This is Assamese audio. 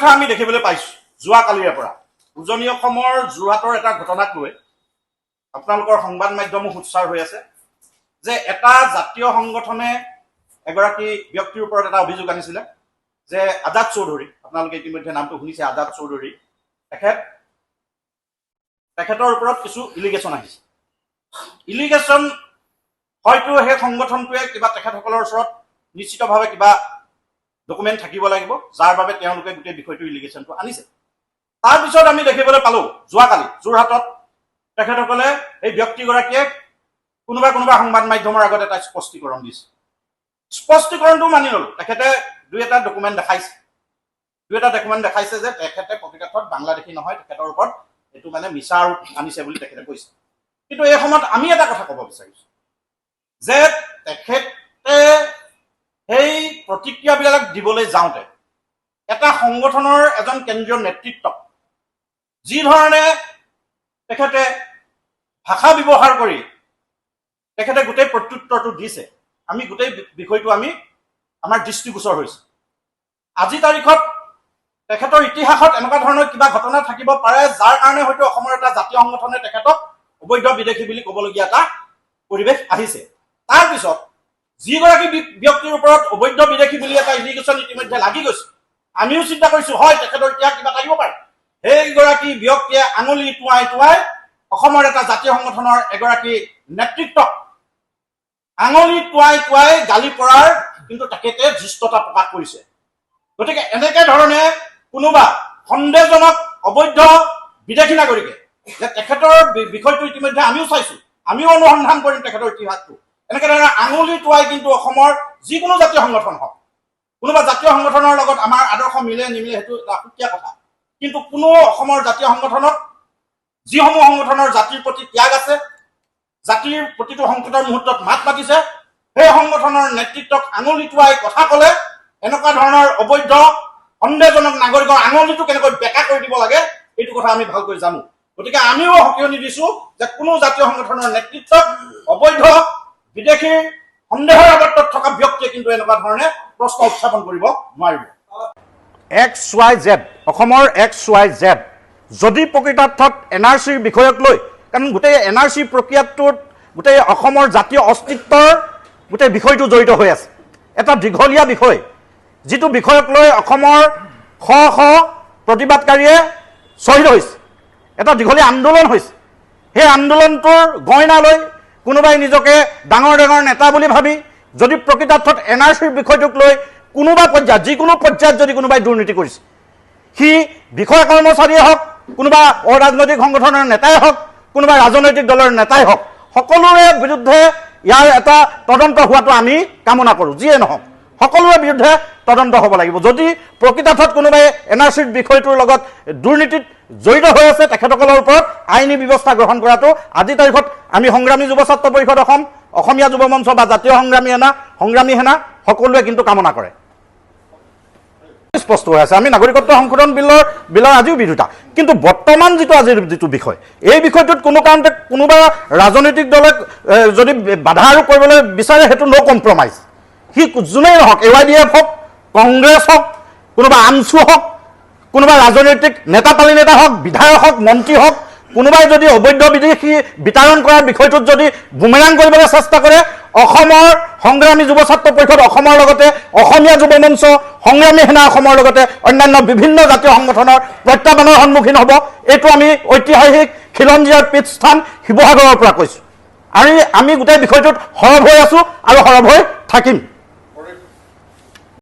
কথা আমি দেখিবলৈ পাইছোঁ যোৱাকালিৰে পৰা উজনি অসমৰ যোৰহাটৰ এটা ঘটনাক লৈ আপোনালোকৰ সংবাদ মাধ্যমো সোচ্চাৰ হৈ আছে যে এটা জাতীয় সংগঠনে এগৰাকী ব্যক্তিৰ ওপৰত এটা অভিযোগ আনিছিলে যে আজাদ চৌধুৰী, আপোনালোকে ইতিমধ্যে নামটো শুনিছে, আজাদ চৌধুৰী তেখেতৰ ওপৰত কিছু ইলিগেশ্যন আহিছে। ইলিগেশ্যন হয়তো সেই সংগঠনটোৱে কিবা তেখেতসকলৰ ওচৰত নিশ্চিতভাৱে কিবা ডকুমেণ্ট থাকিব লাগিব, যাৰ বাবে তেওঁলোকে গোটেই বিষয়টো ইলিগেশ্যনটো আনিছে। তাৰপিছত আমি দেখিবলৈ পালোঁ যোৱাকালি যোৰহাটত তেখেতসকলে এই ব্যক্তিগৰাকীয়ে কোনোবা সংবাদ মাধ্যমৰ আগত এটা স্পষ্টীকৰণ দিছে। স্পষ্টীকৰণটো মানি ল'লোঁ, তেখেতে দুই এটা ডকুমেণ্ট দেখাইছে যে তেখেতে প্ৰকৃতাৰ্থত বাংলাদেশী নহয়, তেখেতৰ ওপৰত এইটো মানে মিছা আৰোপ আনিছে বুলি তেখেতে কৈছে। কিন্তু এই সময়ত আমি এটা কথা ক'ব বিচাৰিছোঁ যে তেখেতে সেই প্ৰতিক্ৰিয়াবিলাক দিবলৈ যাওঁতে এটা সংগঠনৰ এজন কেন্দ্ৰীয় নেতৃত্বক যি ধৰণে তেখেতে ভাষা ব্যৱহাৰ কৰি তেখেতে গোটেই প্ৰত্যুত্তৰটো দিছে, আমি গোটেই বিষয়টো আমাৰ দৃষ্টিগোচৰ হৈছে। আজি তাৰিখত তেখেতৰ ইতিহাসত এনেকুৱা ধৰণৰ কিবা ঘটনা থাকিব পাৰে যাৰ কাৰণে হয়তো অসমৰ এটা জাতীয় সংগঠনে তেখেতক অবৈধ বিদেশী বুলি ক'বলগীয়া এটা পৰিৱেশ আহিছে। তাৰপিছত যিগৰাকী ব্যক্তিৰ ওপৰত অবৈধ বিদেশী বুলি এটা ইলিগেশ্যন ইতিমধ্যে লাগি গৈছে, আমিও চিন্তা কৰিছোঁ হয় তেখেতৰ ইতিহাস কিবা থাকিব পাৰে। সেইগৰাকী ব্যক্তিয়ে আঙুলি টুৱাই অসমৰ এটা জাতীয় সংগঠনৰ এগৰাকী নেতৃত্বক আঙুলি টুৱাই গালি পৰাৰ কিন্তু তেখেতে ধৃষ্টতা প্ৰকাশ কৰিছে। গতিকে এনেকে ধৰণে কোনোবা সন্দেহজনক অবৈধ বিদেশী নাগৰিকে যে তেখেতৰ বিষয়টো ইতিমধ্যে আমিও চাইছোঁ, আমিও অনুসন্ধান কৰিম তেখেতৰ ইতিহাসটো, এনেকে ধৰণে আঙুলি টুৱাই কিন্তু অসমৰ যিকোনো জাতীয় সংগঠন হওক, কোনোবা জাতীয় সংগঠনৰ লগত আমাৰ আদৰ্শ মিলে নিমিলে সেইটো এটা সুকীয়া কথা, কিন্তু কোনো অসমৰ জাতীয় সংগঠনত যিসমূহ সংগঠনৰ জাতিৰ প্ৰতি ত্যাগ আছে, জাতিৰ প্ৰতিটো সংকটৰ মুহূৰ্তত মাত মাতিছে, সেই সংগঠনৰ নেতৃত্বক আঙুলি টুৱাই কথা ক'লে এনেকুৱা ধৰণৰ অবৈধ সন্দেহজনক নাগৰিকৰ আঙুলিটো কেনেকৈ বেকা কৰি দিব লাগে এইটো কথা আমি ভালকৈ জানো। গতিকে আমিও সকিয়নি দিছোঁ যে কোনো জাতীয় সংগঠনৰ নেতৃত্বক অবৈধ বিদেশীৰ সন্দেহৰ আৱৰ্তত থকা ব্যক্তিয়ে কিন্তু এনেকুৱা ধৰণে প্ৰশ্ন উত্থাপন কৰিব নোৱাৰিব। XYZ অসমৰ XYZ যদি প্ৰকৃতাৰ্থত NRCৰ বিষয়ক লৈ, কাৰণ গোটেই NRC প্ৰক্ৰিয়াটোত গোটেই অসমৰ জাতীয় অস্তিত্বৰ গোটেই বিষয়টো জড়িত হৈ আছে, এটা দীঘলীয়া বিষয়, যিটো বিষয়ক লৈ অসমৰ শ প্ৰতিবাদকাৰীয়ে শ্বহীদ হৈছে, এটা দীঘলীয়া আন্দোলন হৈছে। সেই আন্দোলনটোৰ গইনা লৈ কোনোবাই নিজকে ডাঙৰ নেতা বুলি ভাবি যদি প্ৰকৃতাৰ্থত NRCৰ বিষয়টোক লৈ কোনোবা পৰ্যায়ত যিকোনো পৰ্যায়ত যদি কোনোবাই দুৰ্নীতি কৰিছে, সি বিষয়া কৰ্মচাৰীয়ে হওক, কোনোবা অৰাজনৈতিক সংগঠনৰ নেতাই হওক, কোনোবা ৰাজনৈতিক দলৰ নেতাই হওক, সকলোৰে বিৰুদ্ধে ইয়াৰ এটা তদন্ত হোৱাটো আমি কামনা কৰোঁ। যিয়ে নহওক সকলোৰে বিৰুদ্ধে তদন্ত হ'ব লাগিব। যদি প্ৰকৃতাৰ্থত কোনোবাই NRCৰ বিষয়টোৰ লগত দুৰ্নীতিত জড়িত হৈ আছে, তেখেতসকলৰ ওপৰত আইনী ব্যৱস্থা গ্ৰহণ কৰাটো আজি তাৰিখত আমি সংগ্ৰামী যুৱ ছাত্ৰ পৰিষদ অসম, অসমীয়া যুৱ মঞ্চ বা জাতীয় সংগ্ৰামী সেনা সকলোৱে কিন্তু কামনা কৰে। স্পষ্ট হৈ আছে, আমি নাগৰিকত্ব সংশোধন বিলৰ আজিও বিৰোধিতা, কিন্তু বৰ্তমান আজিৰ যিটো বিষয়, এই বিষয়টোত কোনো কাৰণতে কোনোবা ৰাজনৈতিক দলে যদি বাধা আৰোপ কৰিবলৈ বিচাৰে সেইটো ন' কম্প্ৰমাইজ। সি যোনেই নহওক, AYDF হওক, কংগ্ৰেছ হওক, কোনোবা আমছু হওক, কোনোবা ৰাজনৈতিক নেতাপালী নেতা হওক, বিধায়ক হওক, মন্ত্ৰী হওক, কোনোবাই যদি অবৈধ বিদেশী বিতৰণ কৰাৰ বিষয়টোত যদি বুমেৰাং কৰিবলৈ চেষ্টা কৰে, অসমৰ সংগ্ৰামী যুৱ ছাত্ৰ পৰিষদ অসমৰ লগতে অসমীয়া যুৱ মঞ্চ, সংগ্ৰামী সেনা অসমৰ লগতে অন্যান্য বিভিন্ন জাতীয় সংগঠনৰ প্ৰত্যাহ্বানৰ সন্মুখীন হ'ব। এইটো আমি ঐতিহাসিক খিলঞ্জীয়াৰ পীঠস্থান শিৱসাগৰৰ পৰা কৈছোঁ, আৰু আমি গোটেই বিষয়টোত সৰব হৈ আছোঁ আৰু সৰব হৈ থাকিম।